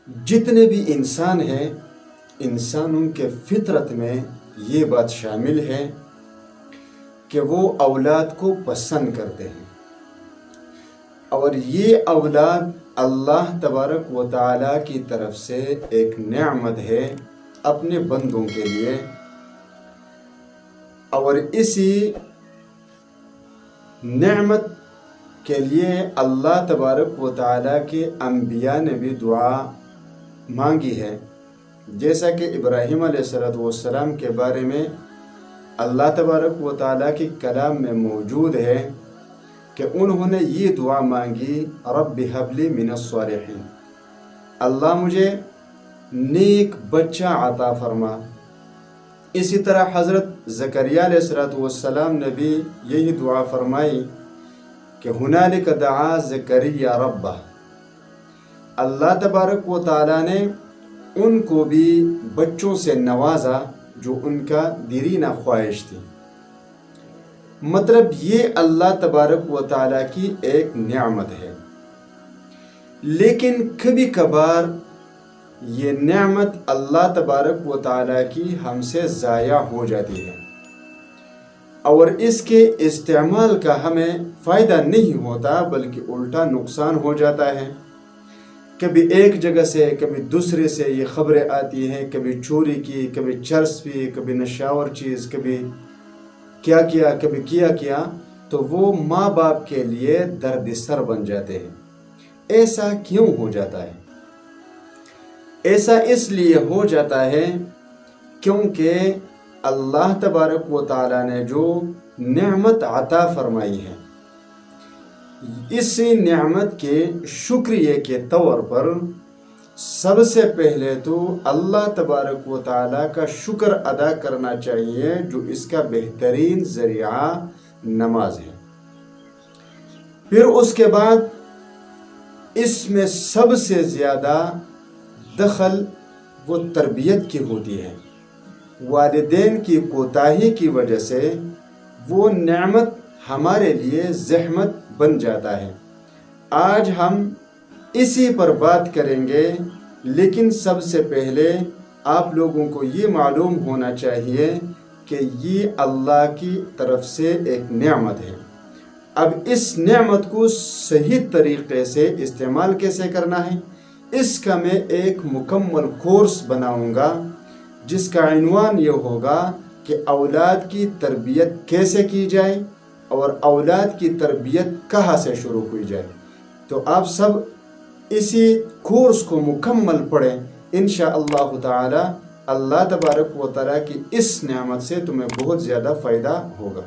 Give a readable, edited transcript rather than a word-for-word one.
جتنے بھی انسان ہیں، انسانوں کے فطرت میں یہ بات شامل ہے کہ وہ اولاد کو پسند کرتے ہیں، اور یہ اولاد اللہ تبارک و تعالیٰ کی طرف سے ایک نعمت ہے اپنے بندوں کے لیے، اور اسی نعمت کے لیے اللہ تبارک و تعالیٰ کے انبیاء نے بھی دعا مانگی ہے۔ جیسا کہ ابراہیم علیہ السلام کے بارے میں اللہ تبارک و تعالیٰ کی کلام میں موجود ہے کہ انہوں نے یہ دعا مانگی، رب ہب لی من الصالحین، اللہ مجھے نیک بچہ عطا فرما۔ اسی طرح حضرت زکریا علیہ السلام نے بھی یہی دعا فرمائی کہ ہنالک دعا زکریا ربہ، اللہ تبارک و تعالیٰ نے ان کو بھی بچوں سے نوازا جو ان کا دیرینہ خواہش تھی۔ مطلب یہ اللہ تبارک و تعالیٰ کی ایک نعمت ہے، لیکن کبھی کبھار یہ نعمت اللہ تبارک و تعالیٰ کی ہم سے ضائع ہو جاتی ہے، اور اس کے استعمال کا ہمیں فائدہ نہیں ہوتا بلکہ الٹا نقصان ہو جاتا ہے۔ کبھی ایک جگہ سے کبھی دوسرے سے یہ خبریں آتی ہیں، کبھی چوری کی، کبھی چرس پی، کبھی نشاور چیز، کبھی کیا کیا، کبھی کیا، تو وہ ماں باپ کے لیے درد سر بن جاتے ہیں۔ ایسا کیوں ہو جاتا ہے؟ ایسا اس لیے ہو جاتا ہے کیونکہ اللہ تبارک و تعالیٰ نے جو نعمت عطا فرمائی ہے، اسی نعمت کے شکریہ کے طور پر سب سے پہلے تو اللہ تبارک و تعالیٰ کا شکر ادا کرنا چاہیے، جو اس کا بہترین ذریعہ نماز ہے۔ پھر اس کے بعد اس میں سب سے زیادہ دخل وہ تربیت کی ہوتی ہے۔ والدین کی کوتاہی کی وجہ سے وہ نعمت ہمارے لیے زحمت بن جاتا ہے۔ آج ہم اسی پر بات کریں گے، لیکن سب سے پہلے آپ لوگوں کو یہ معلوم ہونا چاہیے کہ یہ اللہ کی طرف سے ایک نعمت ہے۔ اب اس نعمت کو صحیح طریقے سے استعمال کیسے کرنا ہے، اس کا میں ایک مکمل کورس بناؤں گا، جس کا عنوان یہ ہوگا کہ اولاد کی تربیت کیسے کی جائے اور اولاد کی تربیت کہاں سے شروع ہوئی جائے۔ تو آپ سب اسی کورس کو مکمل پڑھیں، انشاءاللہ تعالی اللہ تبارک و تعالی کی اس نعمت سے تمہیں بہت زیادہ فائدہ ہوگا۔